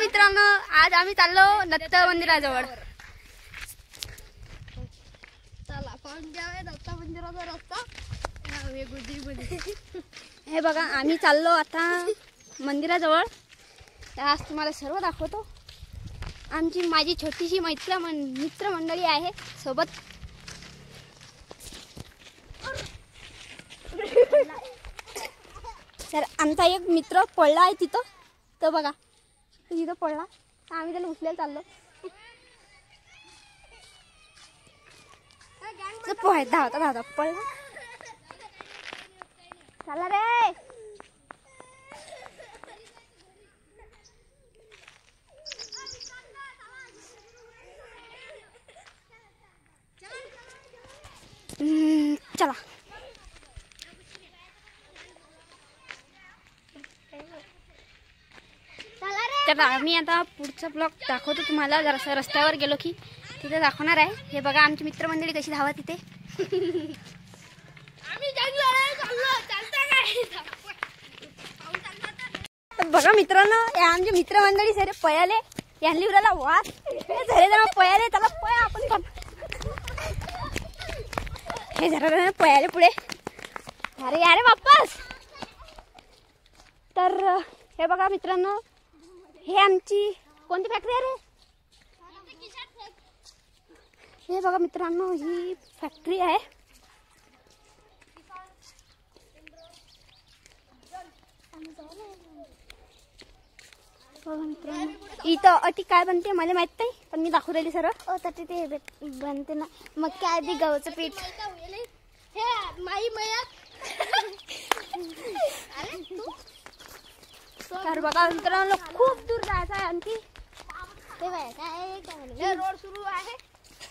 मित्रांनो, आज आम्ही चाललो दत्त मंदिराजवळ. चला पाहून घ्या दत्त मंदिराचा रस्ता. हे बघा आम्ही चाललो आता मंदिराजवळ. आज तुम्हाला सर्व दाखवतो. आमची माझी छोटीशी मित्रमंडळी आहे सोबत. तर आमचा एक मित्र पडला आहे तिथं, तो बघा तिथं पडला. आम्ही त्याला उचलायला चाललो. धावता पडला. चला रे. चला तर आम्ही आता पुढचा ब्लॉग दाखवतो तुम्हाला. जरासं रस्त्यावर गेलो की तिथे दाखवणार आहे. हे बघा आमची मित्रमंडळी कशी धावत तिथे. बघा मित्रांनो, आमचे मित्रमंडळी सारे पळाले. यांनी उराला वाच झाले जरा पळाले. त्याला पळा आपण हे जरा पळाले पुढे. अरे यारे वापस. तर हे बघा मित्रांनो, हे आमची कोणती फॅक्टरी आहे रे? हे बघा मित्रांनो, ही फॅक्टरी आहे. इथं अटी काय बनते मला माहित नाही, पण मी दाखवू राहिली सर. ते बनते ना मग काय आधी गव्हाचं पीठ. हे माई मयात. तर बघा मित्रांनो, खूप दूर जायचं आहे आणखी. ते काय रोड सुरू आहे.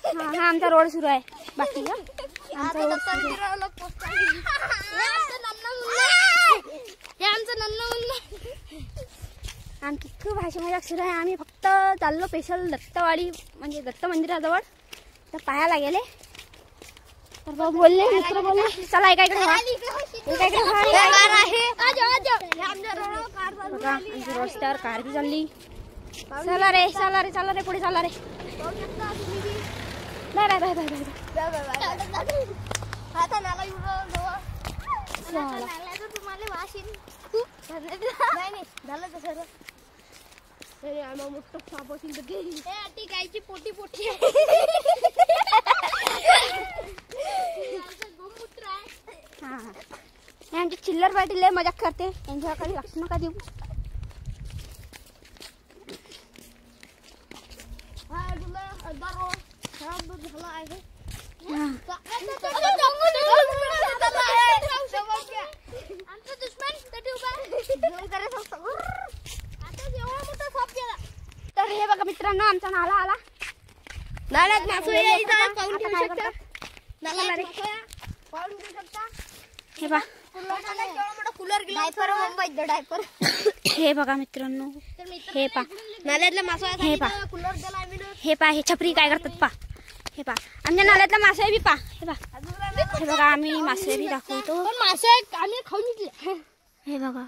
हा आमचा रोड सुरू आहे. बाकी आमची खूप भाषा मजाक सुरू आहे. आम्ही फक्त चाललो स्पेशल दत्तवाडी म्हणजे दत्त मंदिराजवळ. तर पाहायला गेले तर बोलले मित्र बोलले चला एकाकडे रस्त्यावर कार बी चालली. चला रे पुढे चला रे. गायची पोटी पोटी आमची चिल्लर पाटील लय मजाक करते. यांच्याकडे लक्ष नका देऊ. तर हे बघा मित्रांनो, आमचा नाला आला. नाल्यात मासू हे बघा. डायपर. हे बघा मित्रांनो, हे पा नाल्यातल्या मासू हे पा हे छपरी काय करतात पा. हे पा आमच्या नाल्यातला मासे बी पा. हे बघा आम्ही मासे बी दाखवतो. मासे आम्ही खाऊन घेतले. हे बघा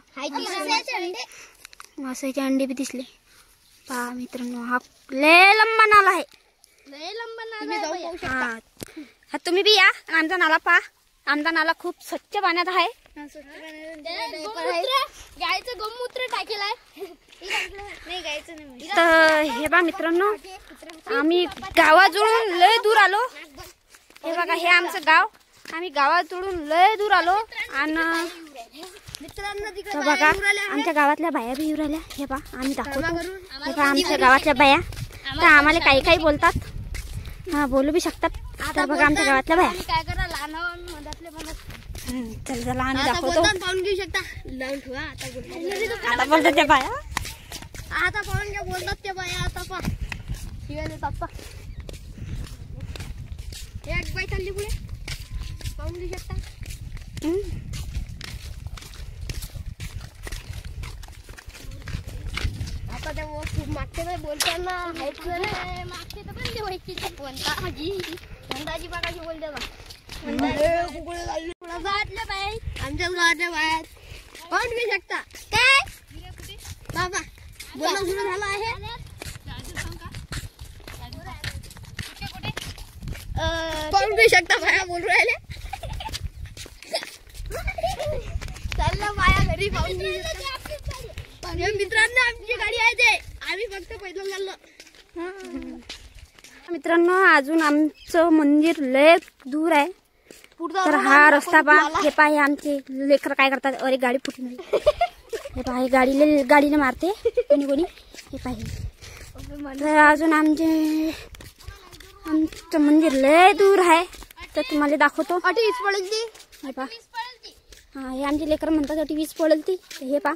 माशाचे अंडे बी दिसले. पा मित्रांनो, हा लय लंबा नाला आहे. हा तुम्ही बी या. आमचा नाला पा. आमचा नाला खूप स्वच्छ पाण्यात आहे. गायचं गोमूत्र टाकेल आहे. तर हे बघा मित्रांनो, आम्ही गावाजवळून लय दूर आलो. हे बघा हे आमचं गाव. आम्ही गावाजवळून लय दूर आलो. आणि बघा आमच्या गावातल्या बाया बी येऊ राहिल्या. हे पहा आम्ही दाखवतो. हे पहा आमच्या गावातल्या बाया. तर आम्हाला काही काही बोलतात. हा बोलू बी शकतात. तर बघा आमच्या गावातल्या बाया. काय करा लहान मधातले चला आम्ही दाखवतो. पाहून घेऊ शकता. लावून ठेवा. आता बोलतात त्या बाया. आता पाहून घ्या बोलतात त्या बाया. आता पा शिवाय देतात पा. एक बाई चालली पुढे. पाहून घेऊ शकता. आता त्या खूप मागते नाही बोलताना. मागते तर पण व्हायची वंदाजी बागाची बोलते बा. गावातल्या बाया आमच्या गावातल्या बाया पाहून घेऊ शकता. काय बाबा बोलणं सुरू झालं आहे. पाहून घेऊ शकता बाया बोलू राहिले. चाललं बाया घरी पाहून घेऊ शकता. मित्रांनो आमची गाडी आहे ते आम्ही फक्त पैदल चाललो. मित्रांनो अजून आमचं मंदिर लय दूर आहे. तर हा रस्ता पहा. हे पहा हे आमचे लेकर काय करतात. अरे गाडी फुटून हे पहा हे गाडीने मारते कोणी कोणी. हे पहा तर अजून आमचं मंदिर लय दूर आहे. तर तुम्हाला दाखवतो. अटी वीज पडेल ती. हे पहा हा हे आमचे लेकर म्हणतात अटी वीज पडेल ती. हे पहा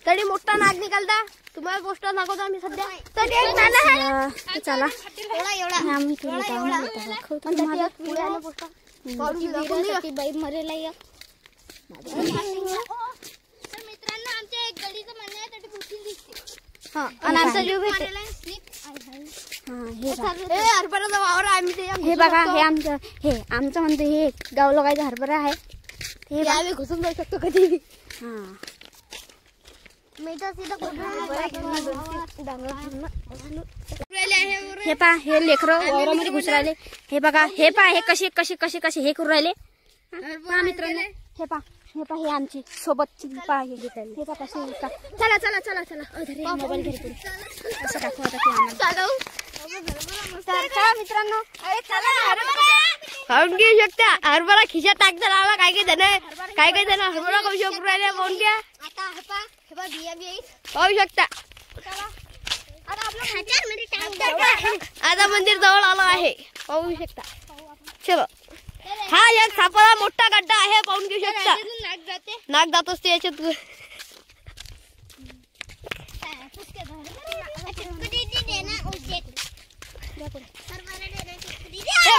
तरी मोठा नाग निघालता. तुम्हाला गोष्ट दाखवतो आम्ही सध्या. तरी एक नाना आहे. चला एवढा आम्ही दाखवतो तुम्हाला. बाई मरेला या. तर मित्रांनो आमच्या एक गडीचं म्हणणं आहे तरी भूतीन दिसते. आणि आमचा जीव भेटते. हरभराचा वावर आम्ही ते हे बघा हे आमचं म्हणतो हे गाव लोकांचा हरभरा आहे. हे आम्ही घुसून जाऊ शकतो कधी. हा हे पहा हे लेकरं वावरामध्ये घुस राहिले. हे बघा हे पहा हे कसे कसे कसे कसे हे करू राहिले. पहा मित्रांनो हे पहा हे आमची सोबतची पहा हे पहा कसे चला चला चला चला मोबाईल घरी पुढे असं दाखवत की आम्हाला. तर चला मित्रांनो पाहून घेऊ शकता. हरभरा खिशात टाकता लावा. काय काय जण हरभरा करू शकू राहिले. पाहून घ्या. पाहू शकता. आता मंदिर जवळ आलं आहे. पाहू शकता. चलो हा एक सापाला मोठा गड्डा आहे. पाहून घेऊ शकता. नाक जात असते याच्यात.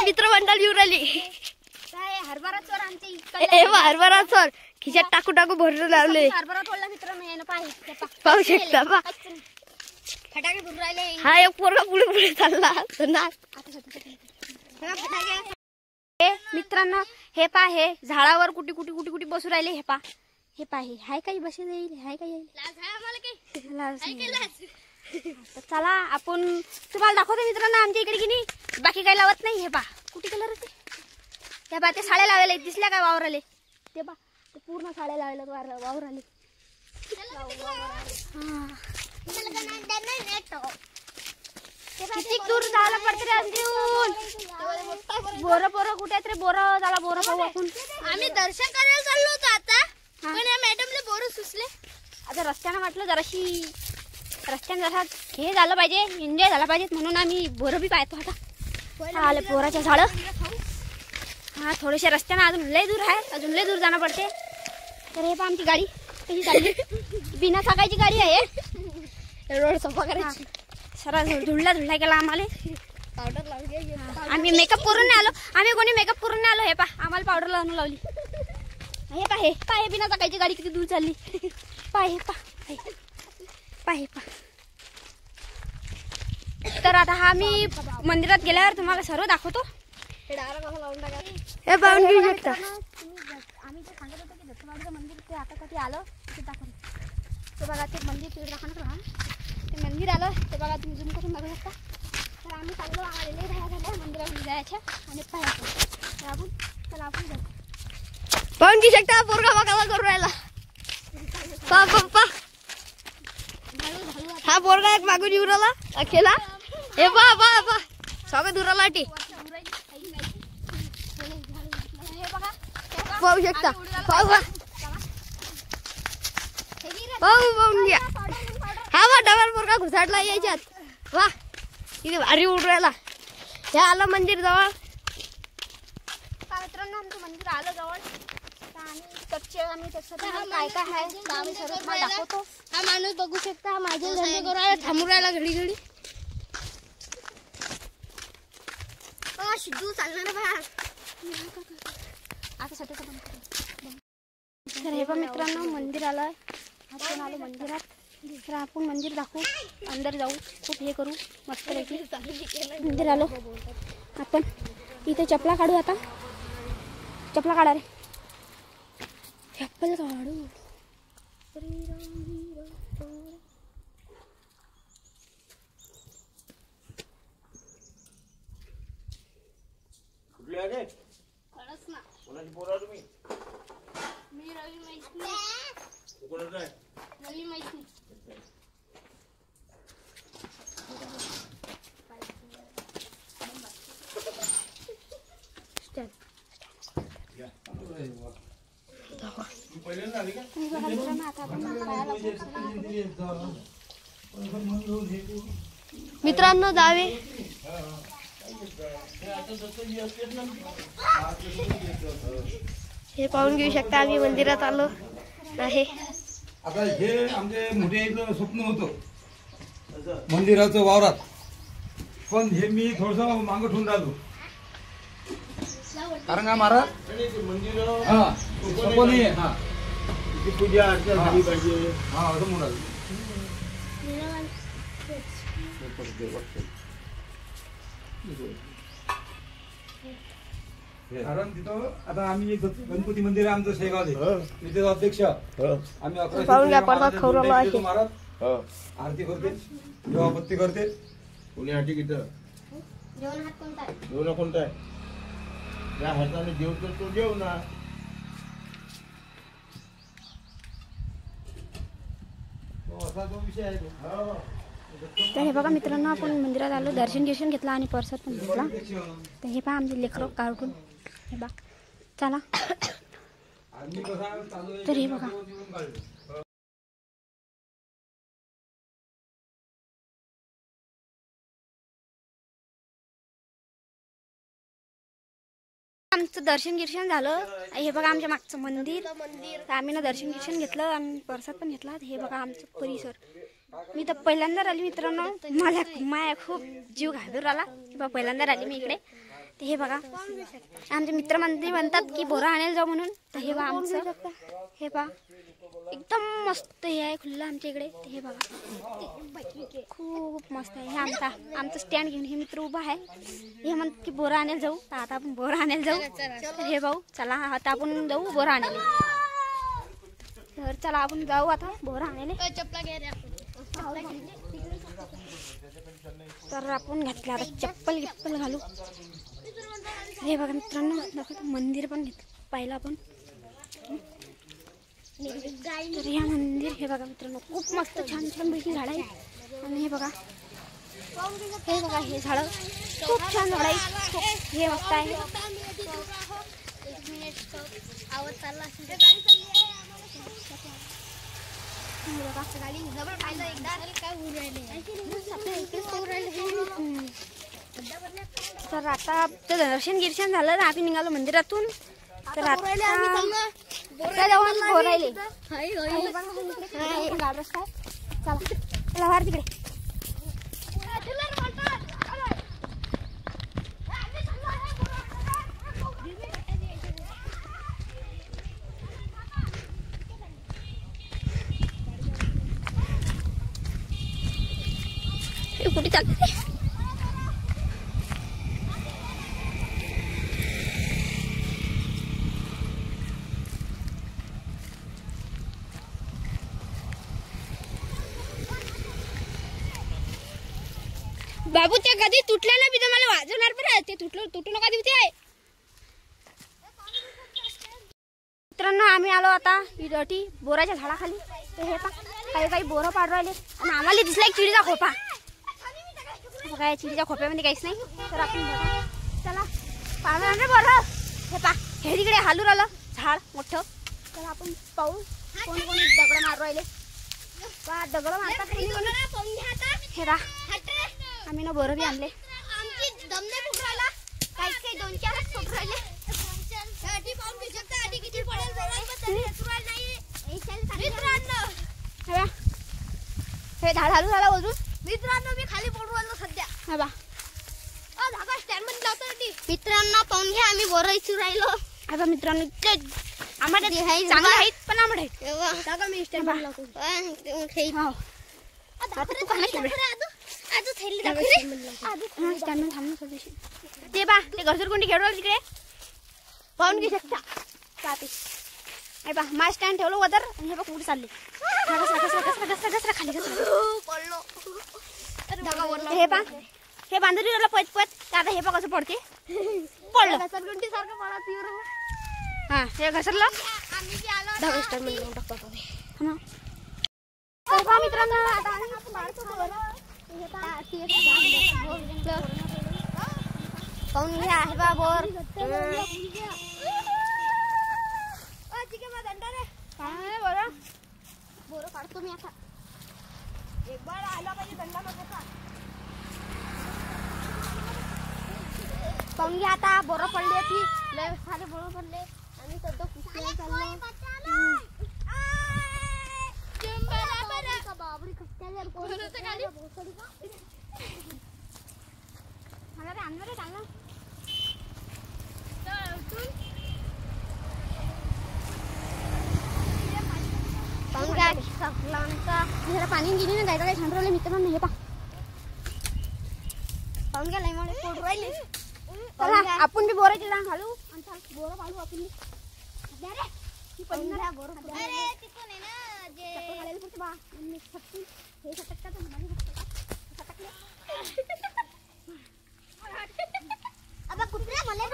मित्रमंडळ येऊ राहिली. हरभरा चोर आमचे हरभरा चोर खिशात टाकू टाकू भरून लावले. हरभरा तोडला मित्रांनो पाहू शकता. फटाके भरून राहिले. हा एक पोरगा पुढे पुढे चालला. मित्रांनो हे पहा हे झाडावर कुठे कुठे कुठे कुठे बसू राहिले. हे पहा हे पहा हे हाय काही बसे जाईल. हाय काही तर चला आपण तुम्हाला दाखवतो मित्रांनो आमच्या इकडे की नाही बाकी काही लावत नाही. हे पहा कुठे कलर होते. हे पहा ते साड्या लावलेले दिसल्या काय वावर आले. ते पहा ते पूर्ण साड्या लावलेल्या वावर आले. किती दूर जायला पडते रे अंजून. बोरं कुठे आहेत रे. बोरं झाला बोरं पाहू आपण. आम्ही दर्शन करायला चाललो होतो आता. पण या मॅडमला बोरं सुचले. आता रस्त्यानं म्हटलं रस्त्यानं जरा हे झालं पाहिजे एन्जॉय झाला पाहिजे म्हणून आम्ही बोरं बी पाहतो. आता आले बोराच्या झाडं. हा थोडेसे रस्त्यानं अजून लय दूर आहे. अजून लय दूर जाणं पडते. तर हे पहा आमची गाडी कशी चालली. बिना चाकाची गाडी आहे. रोड सफा करायची. सरा धुळला केला आम्हाला. पावडर लावली. आम्ही मेकअप करून नाही आलो. आम्ही कोणी मेकअप करून नाही आलो. हे पहा आम्हाला पावडर लावून लावली. हे पहा हे बिना चाकाची गाडी किती दूर चालली. पाहे तर आता हा मी मंदिरात गेल्यावर तुम्हाला सर्व दाखवतो. हे पाहून घेऊ शकता. आम्ही जे सांगत होतो की दत्तवाडीचं मंदिर ते आता कधी आलं ते दाखवलं. ते बघा ते मंदिर तिकडे दाखवणार. ते मंदिर आलं ते बघा तुम्ही झूम करून बघू शकता. तर आम्ही चांगलं आलेले झाल्या मंदिरामध्ये जायच्या आणि पाहायचं. तर आपण जाऊ. पाहून घेऊ शकता. पोरगा बघायला करून राहिला. पप्पा हा पोरगा एक मागून येऊन राहिला अखेला. हे पा स्वागत उराला टी. पाहू शकता. पाहून घ्या. हा वा डबल पोरगा घुसाडला यायच्यात. वा किती भारी उडून राहिला. हे आलं मंदिर जवळ. मित्रांनो आमचं मंदिर आलं जवळ. आम्ही त्याचं काय काय आहे आम्ही सर्व तुम्हाला दाखवतो. हा माणूस बघू शकता. हा माझे धंदे करू राहिला. थांबून राहिला घडी. शिद्धू चालणार बा. आता सध्या तर हे पण मित्रांनो मंदिर आलं. आपण आलो मंदिरात. तर आपण मंदिर दाखवू. अंदर जाऊ खूप हे करू मस्त पैकी. मंदिर आलो आपण. इथे चपला काढू. आता चपला काढा रे. चप्पल काढू. मित्रांनो आता आपण मित्रांनो जावे हे पाहून घेऊ शकता आम्ही मंदिरात आलो आहे. आता हे आमचे मोठे एक स्वप्न होतं मंदिराचं वावरात, पण हे मी थोडस मागं ठेवून राहिलो कारण का महाराज हा सोपं नाही आहे. हा पूजा अर्चा झाली पाहिजे. हा असं म्हणून कारण तिथं आता आम्ही एक गणपती मंदिर आहे आमचं शेगावले, तिथे अध्यक्ष आम्ही महाराज आरती करते, देवापत्ती करते. पुण्यासाठी किती जेवण कोणता आहे? त्या हाताने जेवतो तो जेव ना. असा जो विषय आहे तो. तर हे बघा मित्रांनो आपण मंदिरात आलो, दर्शन घेतलं आणि प्रसाद पण घेतला. तर हे पहा आमचे लेकरं काढून हे बघा चला. तर हे बघा आमचं दर्शन झालं. हे बघा आमच्या मागचं मंदिर. तर आम्ही ना दर्शन घेतलं आणि प्रसाद पण घेतला. हे बघा आमचं परिसर. मी तर पहिल्यांदा आली मित्रांनो, माया खूप जीव घाबरून आला. पहिल्यांदा आली मी इकडे. तर हे बघा आमचे मित्रमंडळी म्हणतात की बोरा आणायला जाऊ म्हणून. तर हे बघा आमचं हे बघा एकदम मस्त हे आहे खुल्लं आमच्या इकडे. तर हे बघा खूप मस्त आहे. हे आमचं स्टँड घेऊन हे मित्र उभा आहे. हे म्हणतात की बोरा आणायला जाऊ. तर आता आपण बोरा आणायला जाऊ. तर हे भाऊ चला आता आपण जाऊ बोरा आणायला. तर चला आपण जाऊ आता बोरा आणायला. तर आपण घातलं आता चप्पल घालू. हे बघा मित्रांनो दाखवतो मंदिर पण पाहिलं आपण. तर हे मंदिर हे बघा मित्रांनो खूप मस्त छान पैकी झाड आहे. आणि हे बघा हे झाड खूप छान झाड आहे. हे मस्त आहे. तर आता दर्शन झालं. आम्ही निघालो मंदिरातून. तर आता बोरायले चला बाहेर तिकडे. कुठे चालते बाबू? त्या कधी तुटल्या ना, मी तर मला वाजवणार पण ते तुटू नका देऊ ते. मित्रांनो आम्ही आलो आता इथं बोराच्या झाडाखाली. तर हे काही बोरं पाडू राहिले आणि आम्हाला दिसला एक चिडीचा खोपा. काय चिडीच्या खोप्यामध्ये काहीच नाही. तर आपण चला पाहणार रे बोरं. हे हे तिकडे हालू राहिलं झाड मोठं. तर आपण पाहू कोण दगड मारू राहिले. दगड मारतात हे बा. आम्ही ना बोरं बी आणले. काही 2-4 फूट राहिले. हे झाड हालू झाला अजून. मित्रांनो मी खाली पडू राहिलो सध्या. हा बा धागा स्टँड मध्ये लावतो. मित्रांनो पाहून घ्या आम्ही बोरं इचू राहिलो. आता मित्रांनो आम्हाला चांगलं आहेत पण आम्हाला धागा मी स्टँड मध्ये लावतो. तू का ते बा ते घसरगुंडी खेळू तिकडे पाहून घेऊ शकता. मा स्टँड ठेवलं वदर. हे बघ कुठे चालले खाली हे बा. हे बांधून पत आता हे बघ कसं पडते. पडलं घसरगुंडी सारखं पडा. हा हे घसरलं. धागा स्टँड मध्ये लावून टाकतो. मित्रांनो आता पाहून घ्या आहे बा बोर. काय बरं बोरं काढतो मी आता. एक बार आला पाहिजे दंडा नको. पाहून घ्या आता बोरं पडले ती लय सारे बोरं पडले. आम्ही सध्या कुठे चाललो. बाबरी कट्ट्यावर मला रे आणणार रे चांगला. पाहून घ्या आमचा पाणी गेली ना गायला काही छान राहिले मित्रांनो. हे पा पाहून घ्या लई मोठे पोट राहिले. चला आपण बी बोराची डांग घालू आणि बोरं पाडू आपण. आता कुत्र्या मला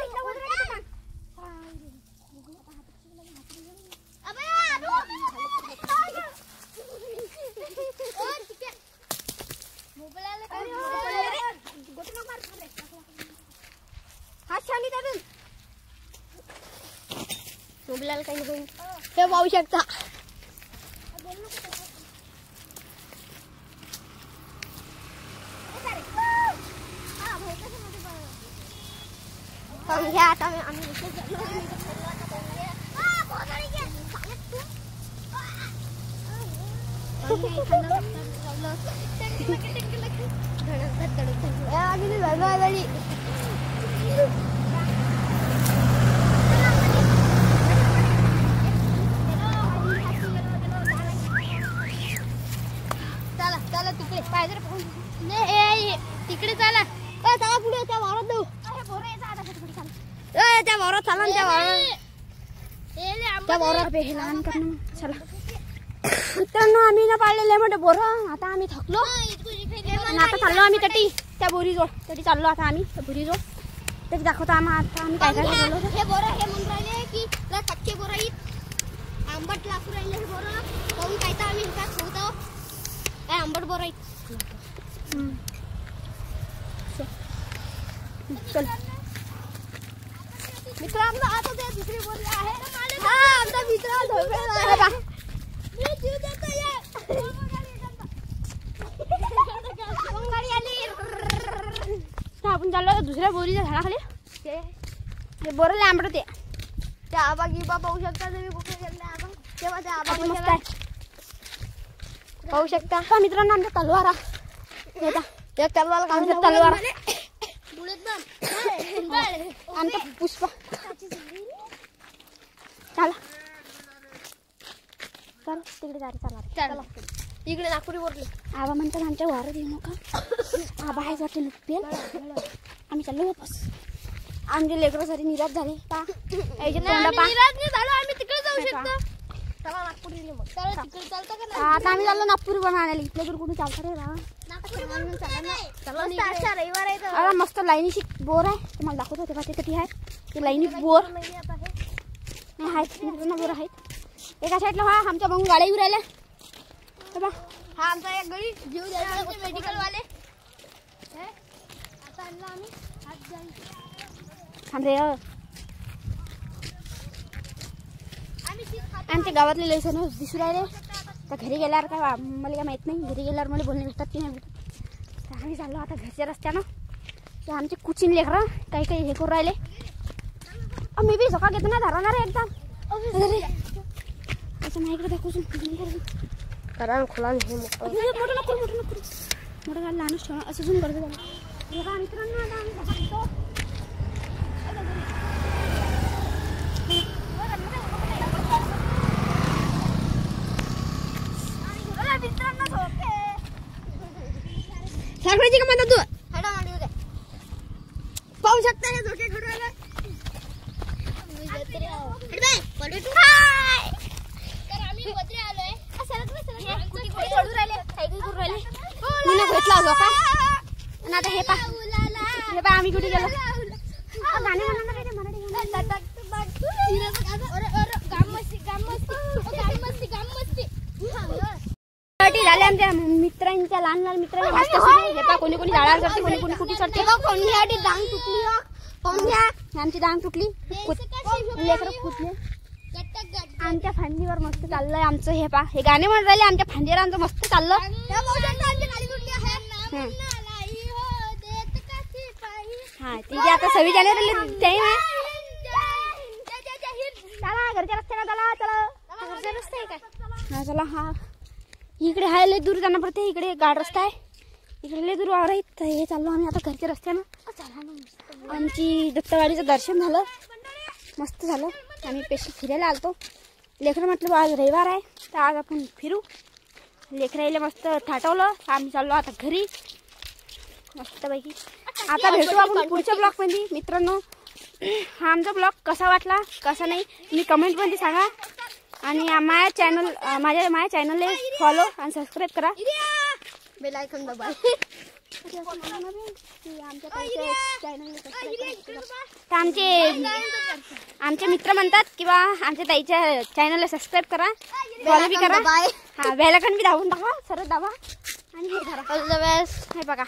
मोबाईल काही होईल हे पाहू शकता. घ्या आता आम्ही चला चला तिकडे पाहिजे तिकडे चला. चला पुढे त्या वावरात जाऊ. त्या वावरात चाला त्या वावरात हे लहान करणं. चला मित्रांनो आम्ही ना पाळलेले मोठे बोरं. आता आम्ही थकलो आणि आता चाललो आम्ही तटी त्या बोरीजवळ. तटी चाललो आता आम्ही त्या बोरीजवळ. तरी दाखवतो आता आम्ही काय काय केलं. हे बोरं हे म्हणून राहिले की कच्चे बोरं आहेत. आंबट लागू राहिले हे बोरं. पाहून काय तर आम्ही काय ठेवतो काय आंबट बोरं आहेत. चल मित्रांनो आता ते दुसरी बोरी आहे. आमचा मित्र झोपेला आहे. आपण चाललो दुसऱ्या बोरीच्या झाडाखाली. ते बोरं लय आंबट होते. ते आबा गिबा पाहू शकता तुम्ही कुठे गेले आपण. तेव्हा ते आबा मस्त आहे पाहू शकता. मित्रांनो आमच्या तलवार एक तलवार आमच्या तलवार आमचा पुष्पा. चला चल तिकडे जायचं. चला इकडे नागपुरी बोलले. आबा म्हणतात आमच्या वारात येऊ नका. आबा आहे वाटते लुकपेल. आम्ही चाललो वापस. आमचे लेकरं सारे निराश झाले. आता आम्ही चाललो नागपुरी बनवायला. इथलं तर कुठे चालतं रे रविवार. मस्त लाईनीची बोर आहे. तुम्हाला दाखवतो तेव्हा ते कधी आहे ते लाईनी बोर आहेत. बोर आहेत एका साईडला. हा आमच्या मग गाड्या येऊ राहिल्या. हा आमचा एक गडी जीव द्यायचा मेडिकल वाले. आता आणला आम्ही थांबरे. आमच्या गावातले लेसन दिसू राहिले. तर घरी गेल्यावर काय मला काय माहित नाही. घरी गेल्यावर मला बोलणे भेटतात की नाही भेटत. आम्ही चाललो आता घरच्या रस्त्यानं. ते आमचे कुचिन लेकरं काही काही हे करू राहिले. मी बी झोका घेतो ना धरणार आहे एकदम. असं नाही इकडे दाखवून कारण खोला नाही. मोठं नको मोठं काय लहानच ठेवा असं झूम करतो. मित्रांनो आता आम्ही झोका साखरेची का म्हणतात तू. पाहू शकता हे झोके घडू आले. भेटला झोका आणि आता हे पा आम्ही कुठे गेलो. गाणे झाले आमच्या मित्रांच्या लहान लहान मित्रांच्या मस्त हे पा कोणी कोणी झाडावर चढते कोणी कोणी कुठे चढते. कोणी डांग तुटली. आमची डांग तुटली. लेकरं फुटले. आमच्या फांदीवर मस्त चाललंय आमचं. हे पा हे गाणे म्हणून राहिले आमच्या फांदीवर आमचं मस्त चाललं. हा ठीक आहे. आता 26 जानेवारीला टाइम आहे. चला घरच्या रस्त्याने चला. चला घरच्या रस्ते आहे काय? हा चला. हा इकडे आहे लय दूर जाणं पडते. इकडे गाड रस्ता आहे. इकडे लय दूर वावर आहे. तर हे चाललो आम्ही आता घरच्या रस्त्यानं. आमची दत्तवाडीचं दर्शन झालं. मस्त झालं. आम्ही पेशल फिरायला आलतो. लेकरं म्हटलं आज रविवार आहे तर आज आपण फिरू. लेकराईला मस्त थाटवलं. आम्ही चाललो आता घरी मस्तपैकी. आता भेटू आपण पुढच्या ब्लॉगमध्ये. मित्रांनो हा आमचा ब्लॉग कसा वाटला कसा नाही तुम्ही कमेंटमध्ये सांगा. आणि माझ्या चॅनलला फॉलो आणि सबस्क्राईब करा. बेल आयकॉन दबा. आमचे मित्र म्हणतात किंवा आमच्या ताईच्या चॅनलला सबस्क्राईब करा, फॉलो बी करा. हा बेल आयकॉन बी दाबून टाका. सरळ दाबा आणि हे धरा. हे बघा.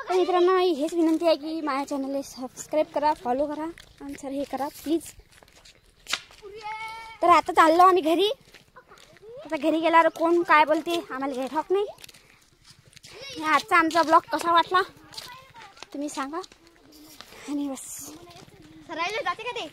तर मित्रांनो हेच विनंती आहे की माझ्या चॅनलला सबस्क्राईब करा, फॉलो करा आणि सर हे करा प्लीज. तर आता चाललो आम्ही घरी. आता घरी गेल्यावर कोण काय बोलते आम्हाला काही ठाऊक नाही. आजचा आमचा ब्लॉग कसा वाटला तुम्ही सांगा. आणि बस सरायला जाते का ते.